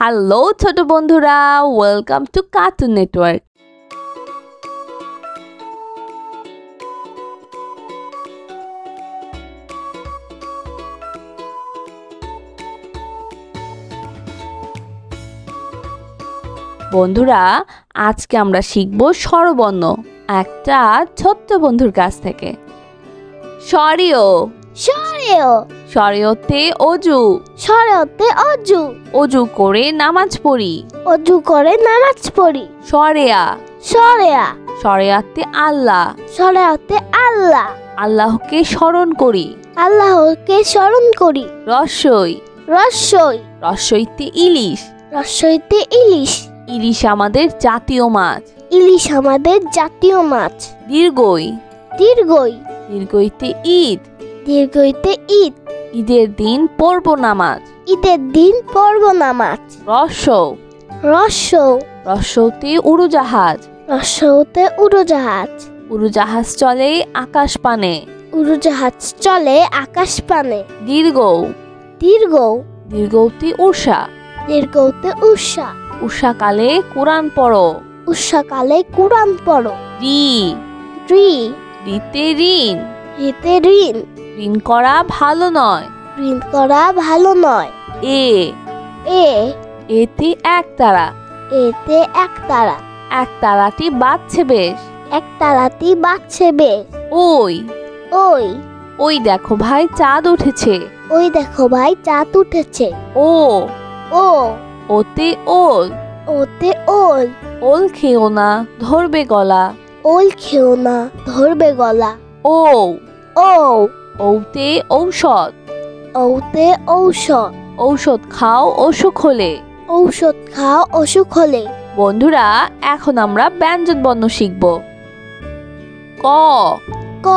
Hello ছোট বন্ধুরা, welcome to cartoon network. বন্ধুরা, আজকে আমরা শিখব স্বরবর্ণ একটা ছোট্ট বন্ধুর কাছ থেকে। সরিও সরেও সরিওতে অজু, সরেওতে অজু অজু করে নামাজ পড়ি। অজু করে নামাজ পড়ি। সরেয়া সরেয়া সরেয়াতে আল্লাহ, সরেয়াতে আল্লাহ আল্লাহকে স্মরণ করি। আল্লাহকে স্মরণ করি। রসই রসই রসইতে ইলিশ, রসইতে ইলিশ ইলিশ আমাদের জাতীয় মাছ। ইলিশ আমাদের জাতীয় মাছ। দীর্ঘই দীর্ঘই দীর্ঘইতে ঈদ, দীর্ঘইতে ঈদ ঈদের দিন পড়ব নামাজ। ঈদের দিন পড়ব নামাজ। রসৌ রসৌ রসৌতে উড়োজাহাজ, রসৌতে উড়োজাহাজ উড়োজাহাজ চলে আকাশ পানে। উড়োজাহাজ চলে আকাশ পানে। দীর্ঘৌ দীর্ঘ দীর্ঘতে উষা, দীর্ঘতে উষা উষাকালে কোরআন পড়ো। উষাকালে কুরআন পড়ো। রি রি রিতে ঋণ, রিতে ঋণ ঋণ করা ভালো নয়। ঋণ করা ভালো নয়। এ এ এতে একতারা, এতে একতারা, একতারাটি বাজছে বেশ। একতারাটি বাজছে বেশ। ওই ওই ওই দেখো ভাই চাঁদ উঠেছে। ওই দেখো ভাই চাঁদ উঠেছে। ও ও ওতে ওল, ওতে ওল, ওল খেও না ধরবে গলা। ওল খেও না ধরবে গলা। ও ও ওতে ঔষধ, ওতে ঔষধ, ঔষধ খাও অসুখ হলে। ঔষধ খাও অসুখ হলে। বন্ধুরা, এখন আমরা ব্যঞ্জন বর্ণ শিখব। ক ক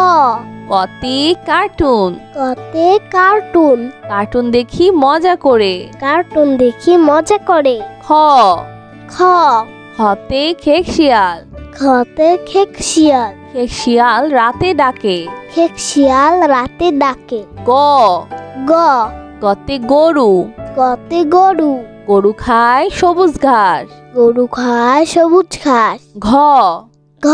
কতে কার্টুন, কতে কার্টুন, কার্টুন দেখি মজা করে। কার্টুন দেখি মজা করে। খ খ খতে খেক শিয়াল, খতে খেক শিয়াল, খেক শিয়াল রাতে ডাকে। খেক শিয়াল রাতে ডাকে। গ গ গতে গরু, গতে গরু, গরু খায় সবুজ ঘাস। গরু খায় সবুজ ঘাস। ঘ ঘ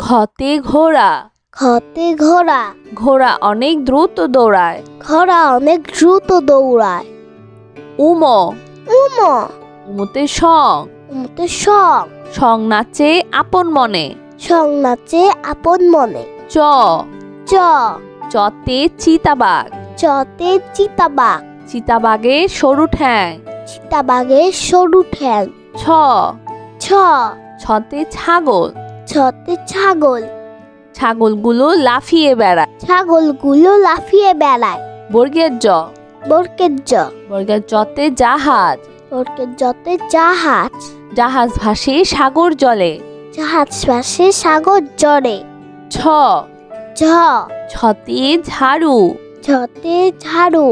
ঘতে ঘোড়া, খতে ঘোড়া, ঘোড়া অনেক দ্রুত দৌড়ায়। ঘোড়া অনেক দ্রুত দৌড়ায়। উম উম উমতে সং, উমতে সং, সং নাচে আপন মনে। সং নাচে আপন মনে। চ চ চতে চিতাবাঘ, চতে চিতাবাঘ, চিতাবাঘের সরু ঠ্যাং। চিতাবাঘের সরু ঠ্যাং। ছ ছ ছতে ছাগল, ছতে ছাগল, ছাগলগুলো লাফিয়ে বেড়ায়। ছাগলগুলো লাফিয়ে বেড়ায়। বর্গের জ বর্গের জ বর্গের জতে জাহাজ, বর্গের জতে জাহাজ, জাহাজ ভাসে সাগর জলে। জাহাজ ভাসে সাগর জলে। ছ ঝ ছতে ঝাড়ু, ঝতে ঝাড়ু,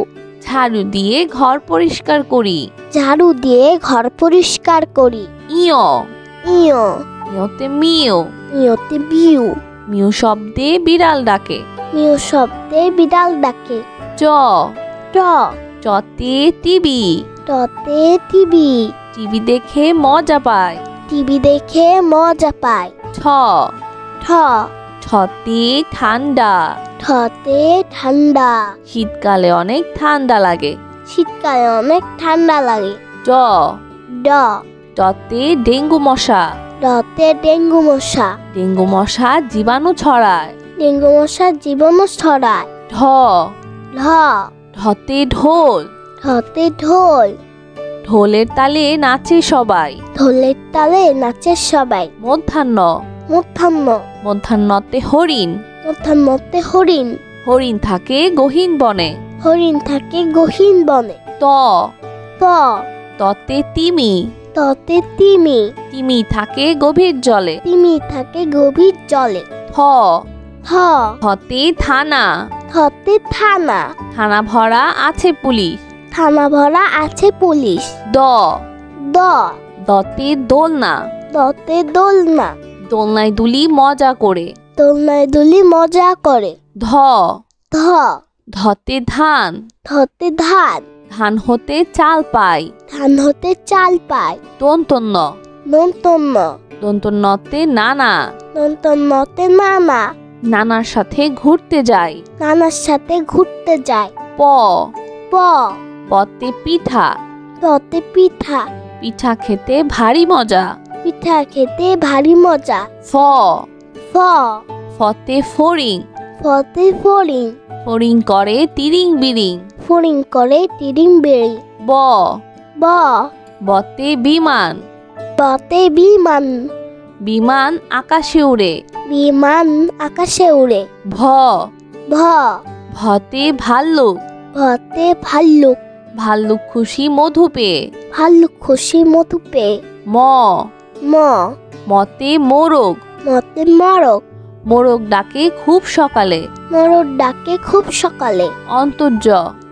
ঝাড়ু দিয়ে ঘর পরিষ্কার করি। ঝাড়ু দিয়ে ঘর পরিষ্কার করি। ইয় ইয় ইয়তে মিউ, ইয়তে বিউ, মিউ শব্দে বিড়াল ডাকে। মিউ শব্দে বিড়াল ডাকে। চ ট চতে টিভি, টতে টিভি, টিভি দেখে মজা পায়। টিভি দেখে মজা পায়। ঠ ঠ ছতে ঠান্ডা, ঠতে ঠান্ডা, শীতকালে অনেক ঠান্ডা লাগে। শীতকালে অনেক ঠান্ডা লাগে। ড ড ডতে ডেঙ্গু মশা, ডতে ডেঙ্গু মশা, ডেঙ্গু মশা জীবাণু ছড়ায়। ডেঙ্গু মশা জীবাণু ছড়ায়। ঢ ঢ ঢতে ঢোল, ঢতে ঢোল, ঢোলের তালে নাচে সবাই। ঢোলের তালে নাচে সবাই। মধ্যাহ্ন মধ্যাহ্ন মধ্যাহ্নতে হরিণ, মধ্যাহ্নতে হরিণ, হরিণ থাকে গহীন বনে। হরিণ থাকে গহীন বনে। ত ত ততে তিমি, ততে তিমি, তিমি থাকে গভীর জলে। তিমি থাকে গভীর জলে। থ থ থতে থানা, থতে থানা, থানা ভরা আছে পুলিশ। থানা ভরা আছে পুলিশ। দ দ দতে দোলনা, দতে দোলনা, দোলনায় দুলি মজা করে। দোলনায় দুলি মজা করে। ধ ধ ধতে ধান, ধতে ধান, ধান হতে চাল পাই। ধান হতে চাল পাই। দন্তন্য দন্তন্য দন্তন্যতে নানা। দন্তন্যতে নানা। নানার সাথে ঘুরতে যাই। নানার সাথে ঘুরতে যায়। প প পতে পিঠা। পতে পিঠা। পিঠা খেতে ভারী মজা। পিঠা খেতে ভারী মজা। ফ ফ ফতে ফড়িং। ফতে ফড়িং। ফড়িং করে তিরিং বিরিং। ফড়িং করে তিরিং বেড়ি। ব ব বতে বিমান। বতে বিমান। বিমান আকাশে উড়ে। বিমান আকাশে উড়ে। ভ ভ ভতে ভাল্লুক। ভতে ভাল্লুক। ভাল্লুক খুশি মধু পেয়ে। ভাল্লুক খুশি মধু পেয়ে। ম ম মতে মোরগ। মতে মরক। মোরগ ডাকে খুব সকালে। মরক ডাকে খুব সকালে। অন্তর্য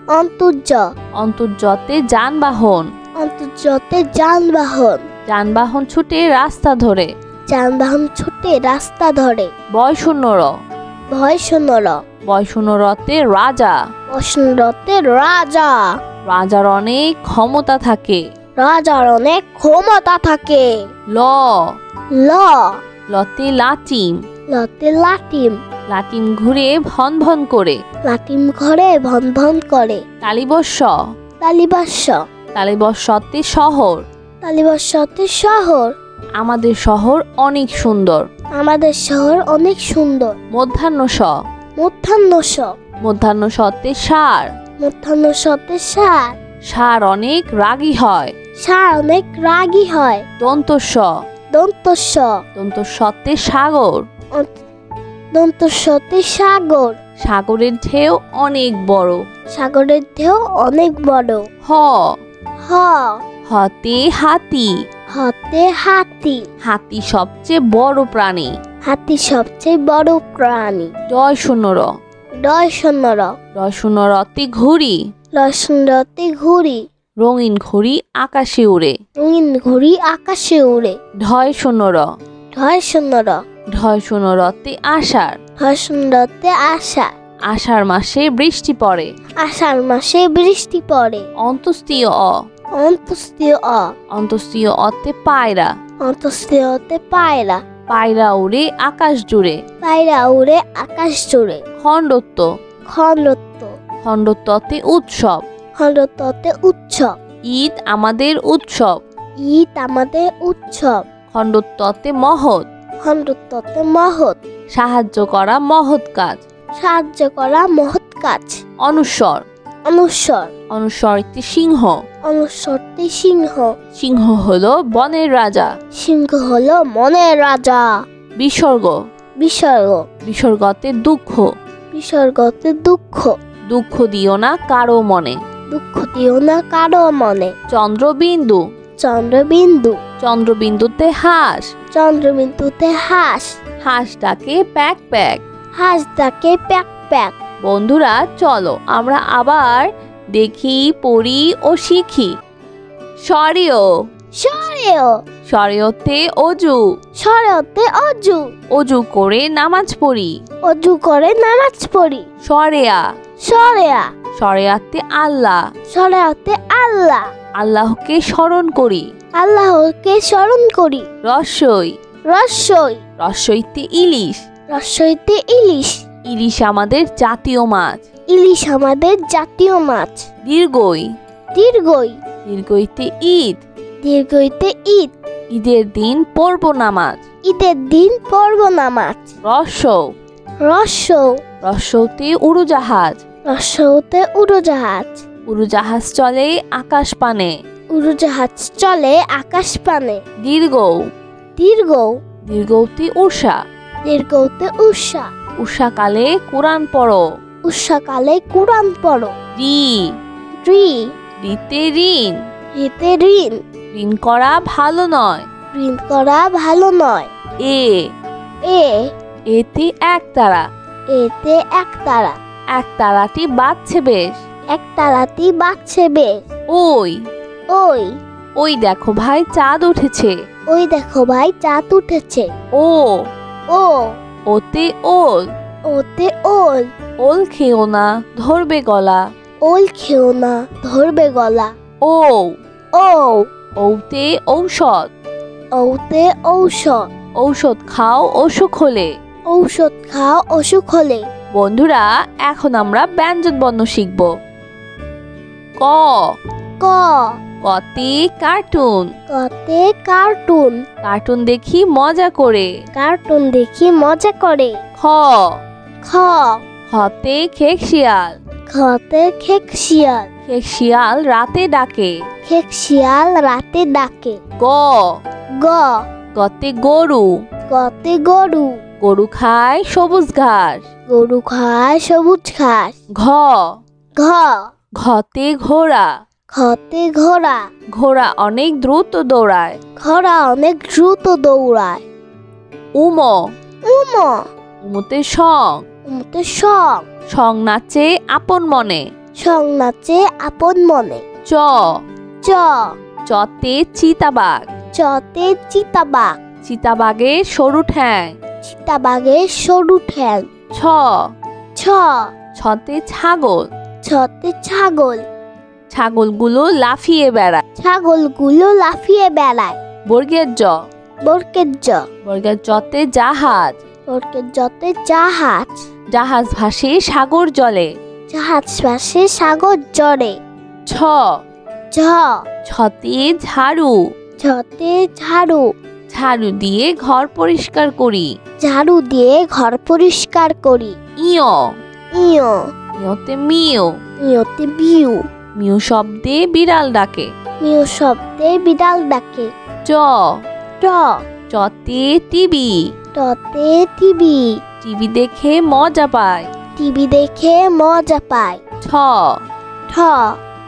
অন্তর্য অন্তর্যতে যানবাহন। অন্তর্যতে যানবাহন। যানবাহন ছুটে রাস্তা ধরে। যানবাহন ছুটে রাস্তা ধরে। বয়শূন্যর ভয় শূন্যর। বয়শূন্যরতে রাজা। বসন্তরতে রাজা। রাজার অনেক ক্ষমতা থাকে। রাজার অনেক ক্ষমতা থাকে। ল ল লতে লাচিম। লতে লাটিম। লাটিম ঘুরে ভন ভন করে। লাটিম ঘরে ভন ভন করে। তালিবস্য তালিবাস্য তালিবস্যতে শহর। তালিবাস্যতে শহর। আমাদের শহর অনেক সুন্দর। আমাদের শহর অনেক সুন্দর। মধ্যাহ্ন স মধ্যাহ্ন স মধ্যাহ্ন সতে সার। মধ্যাহ্ন সতে সার। সার অনেক রাগী হয়। সার অনেক রাগী হয়। দন্তস্ব দন্তস্ব দন্তস্বতে সাগর। দন্তস্বতে সাগর। সাগরের ঢেউ অনেক বড়। সাগরের ঢেউ অনেক বড়। হ হ হতে হাতি। হতে হাতি। হাতি সবচেয়ে বড় প্রাণী। হাতি সবচেয়ে বড় প্রাণী। ডয় শূন্যর ডয় শূন্যর। ডয় শূন্যরতে ঘুড়ি। লসুনরতে ঘুড়ি। রঙিন ঘুড়ি আকাশে উড়ে। রঙিন ঘুড়ি আকাশে উড়ে। ঢয় শূন্যর ঢয় শূন্যর। ঢয় শূন্যরতে আষাঢ়। ঢয় শূন্যরতে আষাঢ়। আষাঢ় মাসে বৃষ্টি পড়ে। আষাঢ় মাসে বৃষ্টি পড়ে। অন্তস্তীয় অ অন্তস্তীয় অ অন্তস্তীয় অতে পায়রা। অন্তস্তীয়তে পায়রা। পায়রা উড়ে আকাশ জুড়ে। পায়রা উড়ে আকাশ জুড়ে। খণ্ডত্ব খণ্ডত্ব খণ্ডত্বতে উৎসব। খণ্ডত্বতে উৎসব। ঈদ আমাদের উৎসব। ঈদ আমাদের উৎসব। খণ্ডত্বতে মহৎ। খণ্ডত্বতে মহৎ। সাহায্য করা মহৎ কাজ। সাহায্য করা মহৎ কাজ। অনুস্বর অনুস্বর অনুস্বরটি সিংহ। অনুস্বরটি সিংহ। সিংহ হলো বনের রাজা। সিংহ হলো মনের রাজা। বিসর্গ বিসর্গ বিসর্গতে দুঃখ। বিসর্গতে দুঃখ। দুঃখ দিও না কারো মনে। দুঃখ দিও না কারো মনে। চন্দ্রবিন্দু চন্দ্রবিন্দু চন্দ্রবিন্দুতে হাঁস। চন্দ্রবিন্দুতে হাঁস। হাঁস ডাকে প্যাক প্যাক। হাঁস ডাকে প্যাক প্যাক। বন্ধুরা চলো আমরা আবার দেখি পড়ি ও শিখি। সরেও সরেও সরেওতে অজু। সরেওতে অজু। অজু করে নামাজ পড়ি। অজু করে নামাজ পড়ি। সরেয়া সরেয়া সরেয়াতে আল্লাহ। সরেয়াতে আল্লাহ। আল্লাহকে স্মরণ করি। আল্লাহকে স্মরণ করি। রসই রসই রসইতে ইলিশ। রসইতে ইলিশ। ইলিশ আমাদের জাতীয় মাছ। ইলিশ আমাদের জাতীয় মাছ। দীর্ঘই দীর্ঘই দীর্ঘইতে ঈদ। দীর্ঘইতে ঈদ। ঈদের দিন পড়ব নামাজ। ঈদের দিন পড়ব নামাজ। রসৌ রসৌ রসৌতে উড়োজাহাজ। রসৌতে উড়োজাহাজ। উড়োজাহাজ চলে আকাশ পানে। উড়োজাহাজ চলে আকাশ পানে। দীর্ঘ দীর্ঘ দীর্ঘতে উষা। দীর্ঘতে উষা। উষাকালে কোরআন পড়ো। উষাকালে কোরআন পড়ো। রি রি রিতে ঋণ। রিতে ঋণ। ঋণ করা ভালো নয়। ঋণ করা ভালো নয়। এ এ এতে একতারা। এতে একতারা। একতারাটি বাজছে বেশ। একতারাটি বাজছে বেশ। ওই ওই ওই দেখো ভাই চাঁদ উঠেছে। ওই দেখো ভাই চাঁদ উঠেছে। ও ও ওতে ওল। ওতে ওল। ওল খেও না ধরবে গলা। ওল খেও না, ধরবে গলা। ও ও ঔতে ঔষধ। ঔতে ঔষধ। ঔষধ খাও অসুখ হলে। ঔষধ খাও অসুখ হলে। বন্ধুরা, এখন আমরা ব্যঞ্জন বর্ণ শিখব। ক ক কতে কার্টুন। কতে কার্টুন। কার্টুন দেখি মজা করে। কার্টুন দেখি মজা করে। খ খ খতে খেক শিয়াল। খতে খেক শিয়াল। খেক শিয়াল রাতে ডাকে। খেক শিয়াল রাতে ডাকে। গ গ গতে গরু। গতে গরু। গরু খায় সবুজ ঘাস। গরু খায় সবুজ ঘাস। ঘ ঘ ঘতে ঘোড়া। খতে ঘোড়া। ঘোড়া অনেক দ্রুত দৌড়ায়। ঘোড়া অনেক দ্রুত দৌড়ায়। উম উম উমতে সং। উমতে সং। সং নাচে আপন মনে। সং নাচে আপন মনে। চ চ চতে চিতাবাঘ। চতে চিতাবাঘ। চিতাবাঘের সরু ঠ্যাং। চিতাবাঘের সরু ঠ্যাং। ছ ছ ছতে ছাগল। ছতে ছাগল। ছাগলগুলো লাফিয়ে বেড়ায়। ছাগলগুলো লাফিয়ে বেড়ায়। বর্গের জ বর্গের জ বর্গের জতে জাহাজ। বর্গের জতে জাহাজ। জাহাজ ভাসে সাগর জলে। জাহাজ ভাসে সাগর জলে। ছ ঝ ছতে ঝাড়ু। ঝতে ঝাড়ু। ঝাড়ু দিয়ে ঘর পরিষ্কার করি। ঝাড়ু দিয়ে ঘর পরিষ্কার করি। ইয় ইয় ইয়তে মিও। ইয়তে বিউ। মিউ শব্দে বিড়াল ডাকে। মিউ শব্দে বিড়াল ডাকে। চ ট চতে টিভি। টতে টিভি। টিভি দেখে মজা পায়। টিভি দেখে মজা পায়। ঠ ঠ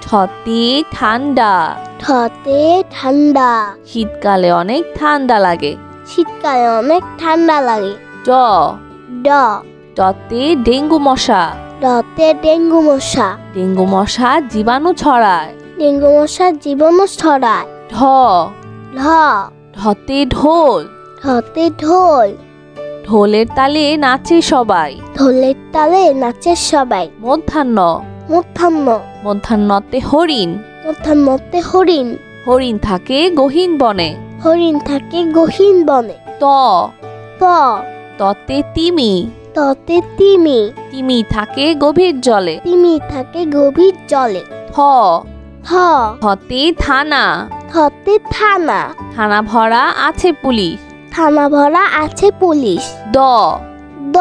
ঠতে ঠান্ডা। ঠতে ঠান্ডা। শীতকালে অনেক ঠান্ডা লাগে। শীতকালে অনেক ঠান্ডা লাগে। ড ড ডতে ডেঙ্গু মশা। ডতে ডেঙ্গু মশা। ডেঙ্গু মশা জীবাণু ছড়ায়। ডেঙ্গু মশা জীবাণু ছড়ায়। ঢ ঢ ঢতে ঢোল। ঢতে ঢোল। ঢোলের তালে নাচে সবাই। ঢোলের তালে নাচে সবাই। মধ্যাহ্ন মধ্যাহ্ন মধ্যাহ্নতে হরিণ। মধ্যাহ্নতে হরিণ। হরিণ থাকে গহীন বনে। হরিণ থাকে গহীন বনে। ত ত ততে তিমি। ততে তিমি। তিমি থাকে গভীর জলে। তিমি থাকে গভীর জলে। থ থ থতে থানা। থতে থানা। থানা ভরা আছে পুলিশ। থানা ভরা আছে পুলিশ। দ দ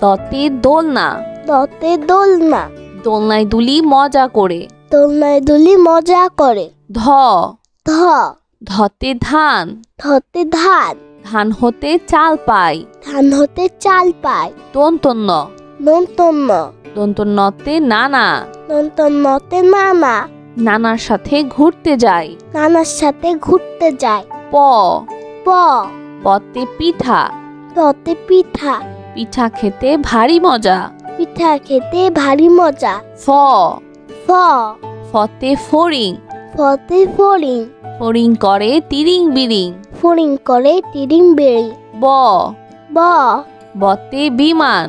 দতে দোলনা। দতে দোলনা। দোলনায় দুলি মজা করে। দোলনায় দুলি মজা করে। ধ ধ ধতে ধান। ধতে ধান। ধান হতে চাল পাই। ধান হতে চাল পায়। দন্তন্য দন্তন্য দন্তন্যতে নানা। দন্তন্যতে নানা। নানার সাথে ঘুরতে যাই। নানার সাথে ঘুরতে যায়। প প পতে পিঠা। পতে পিঠা। পিঠা খেতে ভারী মজা। পিঠা খেতে ভারী মজা। ফ ফ ফতে ফড়িং। ফতে ফড়িং। ফড়িং করে তিরিং বিরিং। ফড়িং করে টিডিং বেড়ি। ব ব বতে বিমান।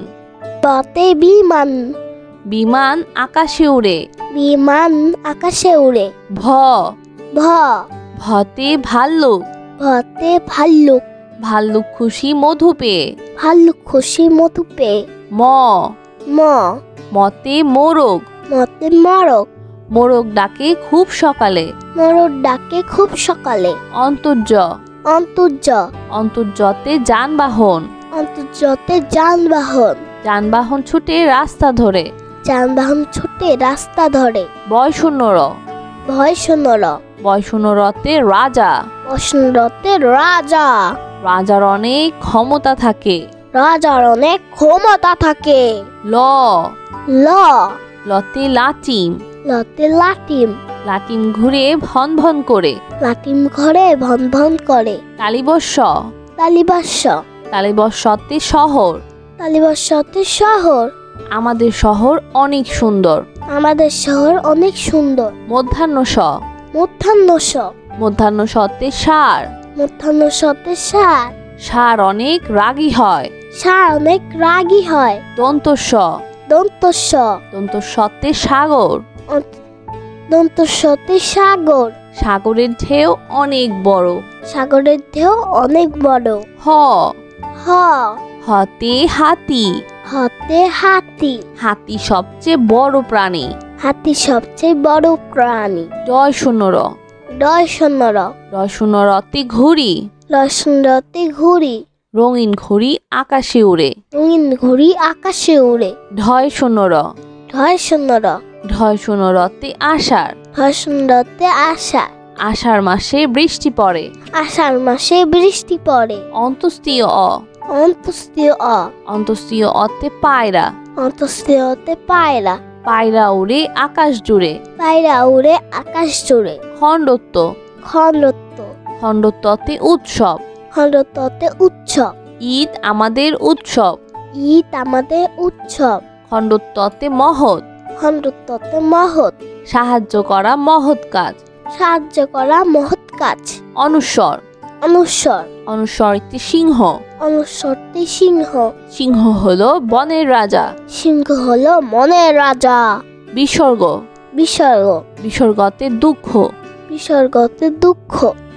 বতে বিমান। বিমান আকাশে উড়ে। বিমান আকাশে উড়ে। ভ ভ ভতে ভাল্লুক। ভতে ভাল্লুক। ভাল্লুক খুশি মধু পেয়ে। ভাল্লুক খুশি মধু পেয়ে। ম ম মতে মোরগ। মতে মরক। মোরগ ডাকে খুব সকালে। মরক ডাকে খুব সকালে। অন্তর্য অন্তর্য অন্তর্যতে যানবাহন। অন্তর্যতে যানবাহন। যানবাহন ছুটে রাস্তা ধরে। যানবাহন ছুটে রাস্তা ধরে। বয়শূন্যর ভয় শোনর। বয়শূন্যরতে রাজা। বসন্তরতে রাজা। রাজার অনেক ক্ষমতা থাকে। রাজার অনেক ক্ষমতা থাকে। ল ল লতে লাচিম। লতে লাটিম। লাটিম ঘুরে ভন ভন করে। লাটিম ঘরে ভন ভন করে। তালিবস্য তালিবাস্য তালিবস্যতে শহর। তালিবাস্যতে শহর। আমাদের শহর অনেক সুন্দর। আমাদের শহর অনেক সুন্দর। মধ্যাহ্ন স মধ্যাহ্ন স মধ্যাহ্ন সতে সার। মধ্যাহ্ন সতে সার। সার অনেক রাগী হয়। সার অনেক রাগী হয়। দন্তস্ব দন্ত স দন্ত সতে সাগর। দন্ত সতে সাগর। সাগরের ঢেউ অনেক বড়। সাগরের ঢেউ অনেক বড়। হ হ হতে হাতি। হতে হাতি। হাতি সবচেয়ে বড় প্রাণী। হাতি সবচেয়ে বড় প্রাণী। ডয় শূন্য র। ডয় শূন্য র। ডয় শূন্য রতে ঘুড়ি। রসুনরতে ঘুড়ি। রঙিন ঘুড়ি আকাশে উড়ে। রঙিন ঘুড়ি আকাশে উড়ে। ঢয় শূন্য র। ঢয় শূন্য র। ঢয় শূন্য রতে আষাঢ়। রসুনরতে আষাঢ়। আষাঢ় মাসে বৃষ্টি পড়ে। আষাঢ় মাসে বৃষ্টি পড়ে। অন্তস্তীয় অ। অন্তস্তীয় অ। অন্তস্তীয় অতে পায়রা। অন্তস্তীয়তে পায়রা। পায়রা উড়ে আকাশ জুড়ে। পায়রা উড়ে আকাশ জুড়ে। খণ্ডত্ব। খণ্ডত্ব। খণ্ডত্বতে উৎসব। খণ্ডত্বতে উৎসব। ঈদ আমাদের উৎসব। ঈদ আমাদের উৎসব। খণ্ডত্বতে মহৎ। খণ্ডত্বতে মহৎ। সাহায্য করা মহৎ কাজ। সাহায্য করা মহৎ কাজ। অনুস্বর। অনুস্বর। অনুস্বর একটি সিংহ। অনুস্বরটি সিংহ। সিংহ হলো বনের রাজা। সিংহ হলো মনের রাজা। বিসর্গ। বিসর্গ। বিসর্গতে দুঃখ। বিসর্গতে দুঃখ।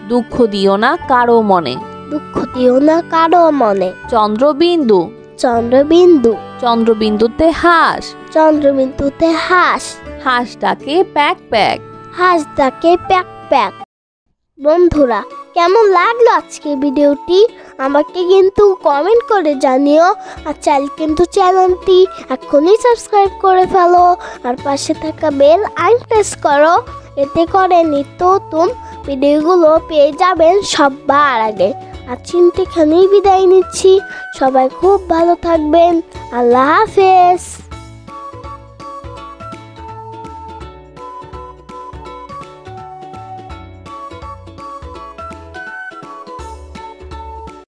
দুঃখ দিও না কারো মনে। দুঃখ দিও না কারো মনে। চন্দ্রবিন্দু। চন্দ্রবিন্দু। চন্দ্রবিন্দুতে হাঁস। চন্দ্রবিন্দুতে হাঁস। হাঁস ডাকে প্যাক প্যাক। হাঁস ডাকে প্যাক প্যাক। বন্ধুরা, কেমন লাগলো আজকে ভিডিওটি আমাকে কিন্তু কমেন্ট করে জানিও। আর চ্যানেলটি এখনই সাবস্ক্রাইব করে ফেলো। আর পাশে থাকা বেল আইকন প্রেস করো। এতে করে নিত্য নতুন ভিডিওগুলো পেয়ে যাবেন সবার আগে। আর চিন্তাখানেই বিদায় নিচ্ছি। সবাই খুব ভালো থাকবেন। আল্লাহ হাফেজ।